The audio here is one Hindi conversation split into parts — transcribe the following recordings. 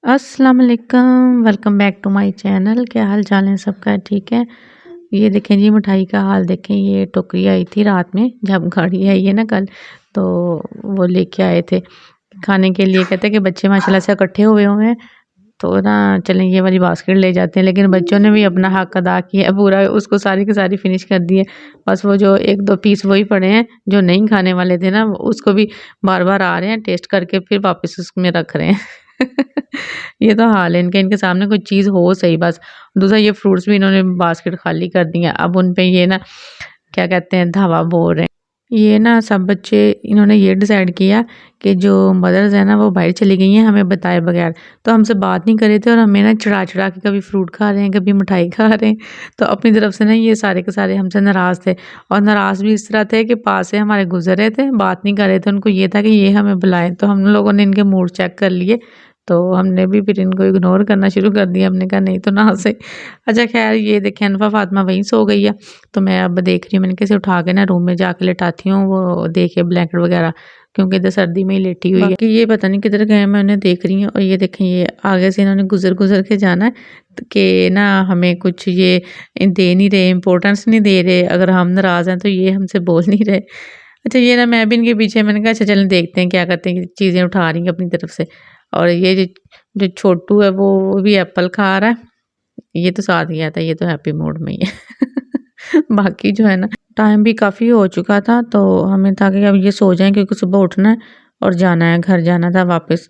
अस्सलाम वालेकुम, welcome back to my channel. क्या हाल चाल है सबका? ठीक है। ये देखें जी, मिठाई का हाल देखें। ये टोकरी आई थी रात में, जब गाड़ी आई है ना कल, तो वो लेके आए थे खाने के लिए। कहते हैं कि बच्चे माशाल्लाह से इकट्ठे हुए हुए हैं, तो ना चलें ये वाली बास्केट ले जाते हैं। लेकिन बच्चों ने भी अपना हक अदा किया पूरा, उसको सारी की सारी फिनिश कर दी है। बस वो जो एक दो पीस वही पड़े हैं जो नहीं खाने वाले थे ना, उसको भी बार बार आ रहे हैं टेस्ट करके, फिर वापस उसमें रख रहे हैं। ये तो हाल है इनके सामने कोई चीज़ हो सही बस। दूसरा, ये फ्रूट्स भी इन्होंने बास्केट खाली कर दी है। अब उन पे ये ना क्या कहते हैं, धावा बोल रहे हैं। ये ना सब बच्चे इन्होंने ये डिसाइड किया कि जो मदर्स है ना वो बाहर चली गई हैं हमें बताए बगैर, तो हमसे बात नहीं कर रहे थे और हमें ना चिढ़ा चिढ़ा के कभी फ्रूट खा रहे हैं, कभी मिठाई खा रहे हैं। तो अपनी तरफ से ना ये सारे के सारे हमसे नाराज़ थे, और नाराज़ भी इस तरह थे कि पास से हमारे गुजर रहे थे, बात नहीं कर रहे थे। उनको ये था कि ये हमें बुलाएं, तो हम लोगों ने इनके मूड चेक कर लिए, तो हमने भी फिर इनको इग्नोर करना शुरू कर दिया। हमने कहा नहीं तो ना से। अच्छा खैर, ये देखें अनफा फातिमा वहीं सो गई है, तो मैं अब देख रही हूँ, मैंने कैसे उठा के ना रूम में जाके लेटाती हूँ, वो देखे ब्लैंकेट वगैरह, क्योंकि इधर सर्दी में ही लेटी हुई है। बाकी ये पता नहीं किधर गए हैं, मैं उन्हें देख रही हूँ। और ये देखें, ये आगे से इन्होंने गुजर गुजर के जाना है कि ना हमें कुछ ये दे नहीं रहे, इम्पोर्टेंस नहीं दे रहे। अगर हम नाराज़ हैं तो ये हमसे बोल नहीं रहे। अच्छा, ये ना मैं भी इनके पीछे, मैंने कहा अच्छा चलें देखते हैं क्या करते हैं, चीज़ें उठा रही हैं अपनी तरफ से। और ये जो छोटू है वो भी एप्पल खा रहा है। ये तो साथ गया था, ये तो हैप्पी मूड में ही है। बाकी जो है ना, टाइम भी काफ़ी हो चुका था, तो हमें था कि अब ये सो जाएँ, क्योंकि सुबह उठना है और जाना है, घर जाना था वापस।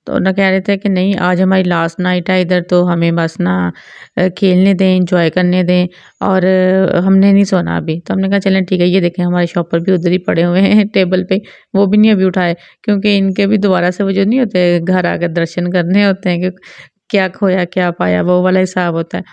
तो ना कह रहे थे कि नहीं आज हमारी लास्ट नाइट है इधर, तो हमें बस ना खेलने दें, एंजॉय करने दें, और हमने नहीं सोना अभी। तो हमने कहा चलें ठीक है। ये देखें हमारे शॉपर भी उधर ही पड़े हुए हैं टेबल पे, वो भी नहीं अभी उठाए, क्योंकि इनके भी दोबारा से वो जो नहीं होते घर आकर दर्शन करने होते हैं कि क्या खोया क्या पाया, वो वाला हिसाब होता है।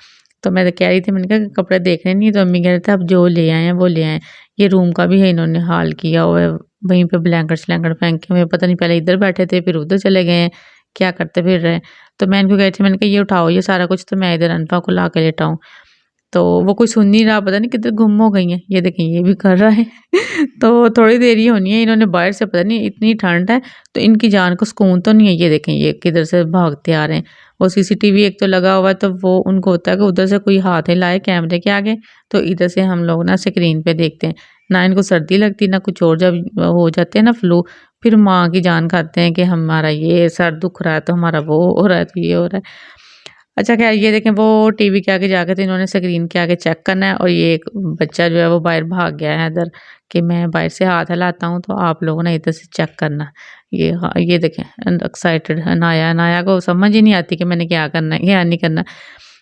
तो मैं तो कह रही थी, मैंने कहा कपड़े देखने नहीं, तो अम्मी कह रहे थे अब जो ले आए हैं वो ले आए। ये रूम का भी है, इन्होंने हाल किया हुआ है, वहीं पे ब्लैंकेट स्लैंकेट फेंक के, हमें पता नहीं पहले इधर बैठे थे फिर उधर चले गए हैं, क्या करते फिर रहे हैं। तो मैं इनको कह रही थी, मैंने कहा ये उठाओ ये सारा कुछ, तो मैं इधर अनफा को ला के लेटाऊँ। तो वो कोई सुन नहीं रहा, पता नहीं किधर गुम हो गई हैं। ये देखें ये भी कर रहा है। तो थोड़ी देर ही होनी है, इन्होंने बाहर से, पता नहीं इतनी ठंड है तो इनकी जान को सुकून तो नहीं है। ये देखें ये किधर से भागते आ रहे हैं। वो सीसीटीवी एक तो लगा हुआ है, तो वो उनको होता है कि उधर से कोई हाथ हिलाए कैमरे के आगे, तो इधर से हम लोग ना स्क्रीन पे देखते हैं। ना इनको सर्दी लगती ना कुछ और, जब हो जाते हैं ना फ्लू, फिर माँ की जान खाते हैं कि हमारा ये सर दुख रहा है, तो हमारा वो हो रहा है, तो ये हो रहा है। अच्छा ख़ैर, ये देखें वो टीवी के आगे जाके तो इन्होंने स्क्रीन के आगे चेक करना है, और ये एक बच्चा जो है वो बाहर भाग गया है इधर, कि मैं बाहर से हाथ हिलाता हूँ तो आप लोगों ने इधर से चेक करना। ये हाँ, ये देखें एक्साइटेड अनाया, अनाया को समझ ही नहीं आती कि मैंने क्या करना है क्या नहीं करना।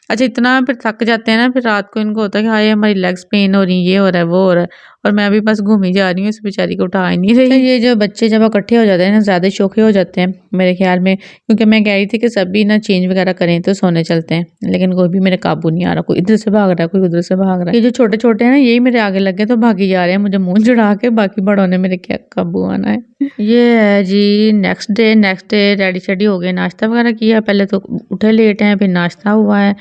अच्छा, इतना फिर थक जाते हैं ना, फिर रात को इनको होता है कि हाय हमारी लेग्स पेन हो रही हैं, ये हो रहा है वो हो रहा है, और मैं भी बस घूमी जा रही हूँ, इस बेचारी को उठा ही नहीं रही। अच्छा, ये जो बच्चे जब इकट्ठे हो जाते हैं ना, ज़्यादा शौक़ी हो जाते हैं मेरे ख्याल में, क्योंकि मैं कह रही थी कि सभी ना चेंज वगैरह करें तो सोने चलते हैं, लेकिन कोई भी मेरे काबू नहीं आ रहा, कोई इधर से भाग रहा है कोई उधर से भाग रहा है। ये जो छोटे छोटे हैं ना, यही मेरे आगे लग गए तो भागी जा रहे हैं मुझे मुंह चिढ़ा के, बाकी बड़ों ने मेरे क्या काबू आना है। ये है जी नेक्स्ट डे रेडी शेडी हो गए, नाश्ता वगैरह किया। पहले तो उठे लेट हैं, फिर नाश्ता हुआ है,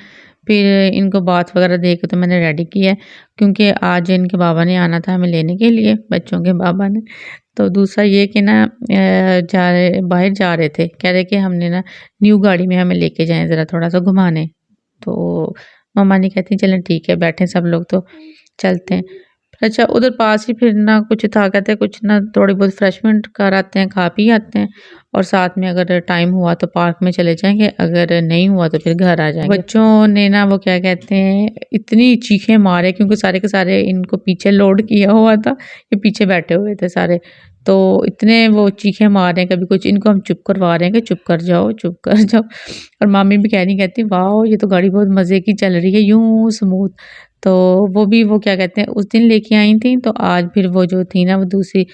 फिर इनको बात वगैरह दे के तो मैंने रेडी किया है, क्योंकि आज इनके बाबा ने आना था हमें लेने के लिए, बच्चों के बाबा ने। तो दूसरा ये कि ना बाहर जा रहे थे, कह रहे कि हमने ना न्यू गाड़ी में हमें लेके जाएं ज़रा थोड़ा सा घुमाने। तो मम्मा ने कहती चलें ठीक है, बैठे सब लोग तो चलते हैं। अच्छा, उधर पास ही फिर ना कुछ था, कहते कुछ ना थोड़ी बहुत रिफ्रेशमेंट कर आते हैं, खा पी आते हैं, और साथ में अगर टाइम हुआ तो पार्क में चले जाएंगे, अगर नहीं हुआ तो फिर घर आ जाएंगे। बच्चों ने ना वो क्या कहते हैं, इतनी चीखें मारे, क्योंकि सारे के सारे इनको पीछे लोड किया हुआ था, ये पीछे बैठे हुए थे सारे, तो इतने वो चीखें मार रहे हैं, कभी कुछ इनको हम चुप करवा रहे हैं कि चुप कर जाओ चुप कर जाओ। और मामी भी कह रही, कहती वाह ये तो गाड़ी बहुत मज़े की चल रही है, यूं स्मूथ। तो वो भी वो क्या कहते हैं उस दिन लेके आई थी, तो आज फिर वो जो थी ना वो दूसरी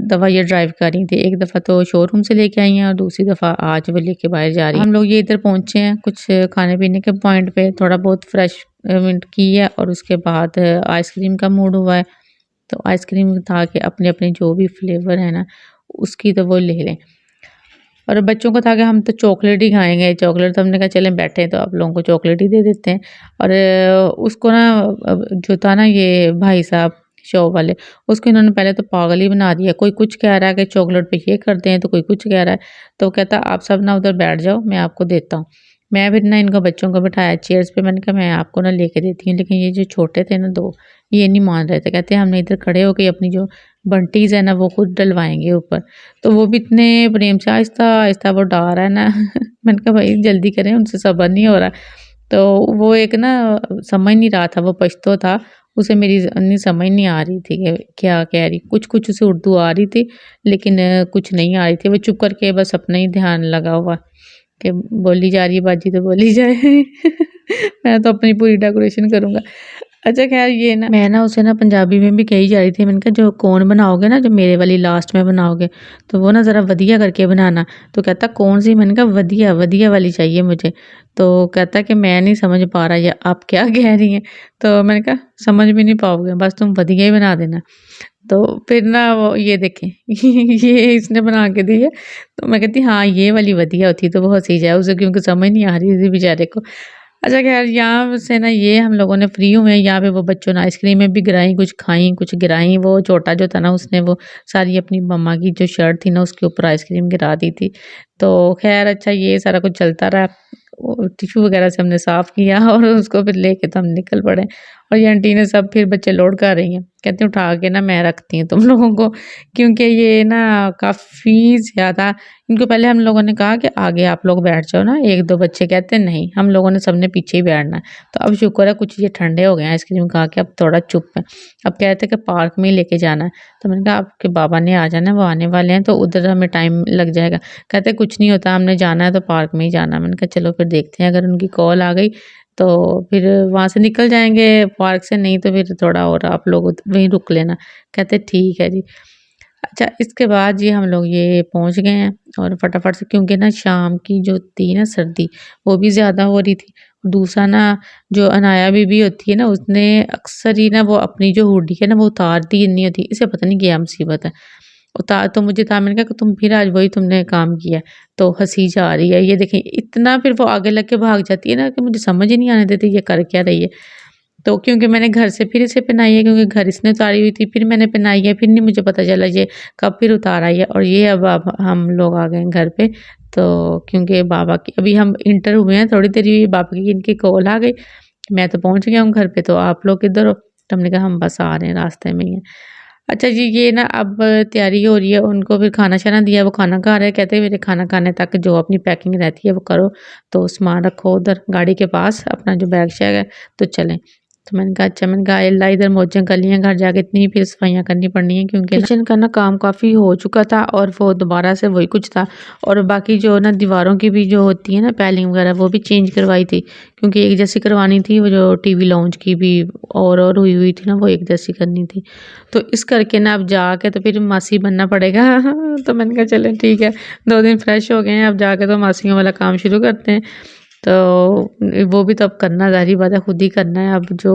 दफ़ा ये ड्राइव कर रही थी। एक दफ़ा तो शोरूम से लेके आई हैं, और दूसरी दफ़ा आज वो लेके बाहर जा रही हैं। हम लोग ये इधर पहुँचे हैं कुछ खाने पीने के पॉइंट पे, थोड़ा बहुत फ्रेशमेंट की है, और उसके बाद आइसक्रीम का मूड हुआ है, तो आइसक्रीम था कि अपने अपने जो भी फ्लेवर है ना उसकी तो वो ले लें। और बच्चों को था कि हम तो चॉकलेट ही खाएँगे, चॉकलेट, तो हमने कहा चलें बैठे हैं तो आप लोगों को चॉकलेट ही दे देते हैं। और उसको ना जो था ना ये भाई साहब, शॉप वाले, उसको इन्होंने पहले तो पागल ही बना दिया। कोई कुछ कह रहा है कि चॉकलेट पे ये करते हैं, तो कोई कुछ कह रहा है। तो कहता आप सब ना उधर बैठ जाओ, मैं आपको देता हूँ। मैं फिर ना इनको बच्चों को बिठाया चेयर्स पे, मैंने कहा मैं आपको ना लेके देती हूँ। लेकिन ये जो छोटे थे ना 2, ये नहीं मान रहे थे। कहते हमने इधर खड़े होके अपनी जो बंटीज़ है ना वो खुद डलवाएँगे ऊपर। तो वो भी इतने प्रेम से आहिस्ता-आहिस्ता वो डाल रहा है ना मैंने कहा भाई जल्दी करें, उनसे सब्र नहीं हो रहा। तो वो एक ना समझ नहीं रहा था, वो पश्तो था, उसे मेरी नहीं समझ नहीं आ रही थी कि क्या कह रही। कुछ-कुछ उसे उर्दू आ रही थी, लेकिन कुछ नहीं आ रही थी। वो चुप करके बस अपना ही ध्यान लगा हुआ कि बोली जा रही है बाजी तो बोली जाए मैं तो अपनी पूरी डेकोरेशन करूँगा। अच्छा ख़ैर ये ना मैं ना उसे ना पंजाबी में भी कही जा रही थी, मैंने कहा जो कोन बनाओगे ना, जो मेरे वाली लास्ट में बनाओगे, तो वो ना ज़रा वधिया करके बनाना। तो कहता कौन-सी? मैंने कहा वधिया, वधिया वाली चाहिए मुझे। तो कहता कि मैं नहीं समझ पा रहा ये आप क्या कह रही हैं? तो मैंने कहा समझ भी नहीं पाओगे, बस तुम वधिया ही बना देना। तो फिर ना वो ये देखें ये इसने बना के दी है। तो मैं कहती हाँ, ये वाली वधिया होती तो वो हँसी जाए, उसे क्योंकि समझ नहीं आ रही थी बेचारे को। अच्छा ख़ैर यहाँ से ना ये हम लोगों ने फ्री हुए, यहाँ पे वो बच्चों ने आइसक्रीमें भी गिराई, कुछ खाई, कुछ गिराई। वो छोटा जो था ना उसने वो सारी अपनी मम्मा की जो शर्ट थी ना उसके ऊपर आइसक्रीम गिरा दी थी। तो ख़ैर अच्छा ये सारा कुछ चलता रहा। वो टिश्यू वग़ैरह से हमने साफ़ किया और उसको फिर लेके तो हम निकल पड़े। और ये आंटी ने सब फिर बच्चे लोड कर रही हैं। कहती हैं उठा के ना मैं रखती हूँ तुम लोगों को, क्योंकि ये ना काफ़ी ज़्यादा। इनको पहले हम लोगों ने कहा कि आगे आप लोग बैठ जाओ ना, 1-2 बच्चे कहते हैं नहीं, हम लोगों ने सबने पीछे ही बैठना है। तो अब शुक्र है कुछ ये ठंडे हो गए हैं आइसक्रीम खा के, अब थोड़ा चुप हैं। अब कह रहे थे कि पार्क में ही लेके जाना है। तो मैंने कहा आपके बाबा ने आ जाना है, वो आने वाले हैं, तो उधर हमें टाइम लग जाएगा। कहते कुछ नहीं होता, हमने जाना है तो पार्क में ही जाना है। मैंने कहा चलो फिर देखते हैं, अगर उनकी कॉल आ गई तो फिर वहाँ से निकल जाएँगे पार्क से, नहीं तो फिर थोड़ा और आप लोग वहीं रुक लेना। कहते ठीक है जी। अच्छा इसके बाद जी हम लोग ये पहुँच गए हैं और फटाफट से, क्योंकि ना शाम की जो थी ना सर्दी वो भी ज़्यादा हो रही थी। दूसरा ना जो अनाया बीबी होती है ना उसने अक्सर ही ना वो अपनी जो हुडी है ना वो उतारती ही नहीं होती। इसे पता नहीं क्या मुसीबत है। उतार तो मुझे था, मैंने कहा कि तुम फिर आज वही तुमने काम किया है। तो हँसी जा रही है। ये देखिए इतना फिर वो आगे लग के भाग जाती है ना कि मुझे समझ ही नहीं आने देती ये कर क्या रही है। तो क्योंकि मैंने घर से फिर इसे पहनाई है, क्योंकि घर इसने उतारी हुई थी, फिर मैंने पहनाई है, फिर नहीं मुझे पता चला ये कब फिर उतार आई है। और ये अब हम लोग आ गए हैं घर पे। तो क्योंकि बाबा की अभी हम इंटर हुए हैं, थोड़ी देर हुई बाबा की इनकी कॉल आ गई। मैं तो पहुँच गया हूँ घर पे, तो आप लोग किधर हो? तो हमने कहा हम बस आ रहे हैं, रास्ते में ही हैं। अच्छा जी ये ना अब तैयारी हो रही है, उनको फिर खाना-शाना दिया, वो खाना खा रहे हैं। कहते हैं मेरे खाना खाने तक जो अपनी पैकिंग रहती है वो करो, तो सामान रखो उधर गाड़ी के पास, अपना जो बैग शैग है, तो चलें। तो मैंने कहा अच्छा, मैंने कहा अल्लाह इधर मौजें कर ली हैं, घर जाके इतनी फिर सफाइयाँ करनी पड़नी हैं, क्योंकि किचन का ना काम काफ़ी हो चुका था और वो दोबारा से वही कुछ था। और बाकी जो ना दीवारों की भी जो होती है ना पैलिंग वगैरह वो भी चेंज करवाई थी, क्योंकि एक जैसी करवानी थी। वो जो टीवी लाउंज की भी और हुई थी ना वो एक जैसी करनी थी। तो इस करके ना अब जाके तो फिर मासी बनना पड़ेगा तो मैंने कहा चलें ठीक है, 2 दिन फ्रेश हो गए हैं, अब जाके तो मासियों वाला काम शुरू करते हैं। तो वो भी तो अब करना ज़ाहिर-सी बात है, खुद ही करना है। अब जो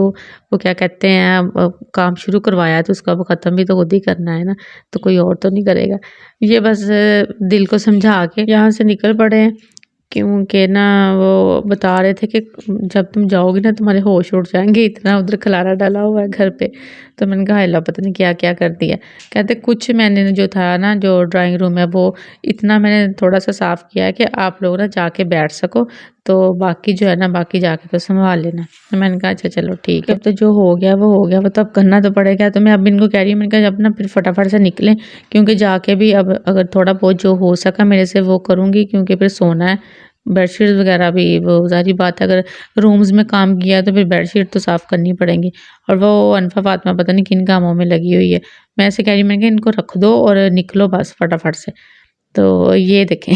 वो क्या कहते हैं, अब काम शुरू करवाया है तो उसका वो ख़त्म भी तो खुद ही करना है ना, तो कोई और तो नहीं करेगा। ये बस दिल को समझा के यहाँ से निकल पड़े हैं, क्योंकि ना वो बता रहे थे कि जब तुम जाओगी ना तुम्हारे होश उड़ जाएँगे, इतना उधर खलारा डाला हुआ है घर पे। तो मैंने कहा हाय अल्लाह पता नहीं क्या-क्या कर दिया। कहते कुछ मैंने जो था ना जो ड्राइंग रूम है वो इतना मैंने थोड़ा-सा साफ़ किया है कि आप लोग ना जाके बैठ सको, तो बाकी जो है ना बाकी जाके तो सँभाल लेना। तो मैंने कहा अच्छा चलो ठीक है, अब तो जो हो गया वो हो गया, वो तो अब करना तो पड़ेगा। तो मैं अब इनको कह रही हूँ, मैंने कहा अब ना फिर फटाफट से निकलें, क्योंकि जाके भी अब अगर थोड़ा बहुत जो हो सका मेरे से वो करूँगी, क्योंकि फिर सोना है। बेडशीट वगैरह भी वो ज़ाहिर बात है, अगर रूम्स में काम किया तो फिर बेडशीट तो साफ़ करनी पड़ेंगी। और वो अनफ़ा फ़ातिमा पता नहीं किन कामों में लगी हुई है। मैं ऐसे कह रही हूँ, मैंने कहा इनको रख दो और निकलो बस फटाफट से। तो ये देखें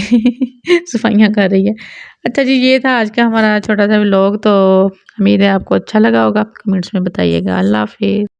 सफाइयाँ कर रही है। अच्छा जी ये था आज का हमारा छोटा-सा व्लॉग, तो उम्मीद है आपको अच्छा लगा होगा। कमेंट्स में बताइएगा। अल्लाह हाफ़िज़।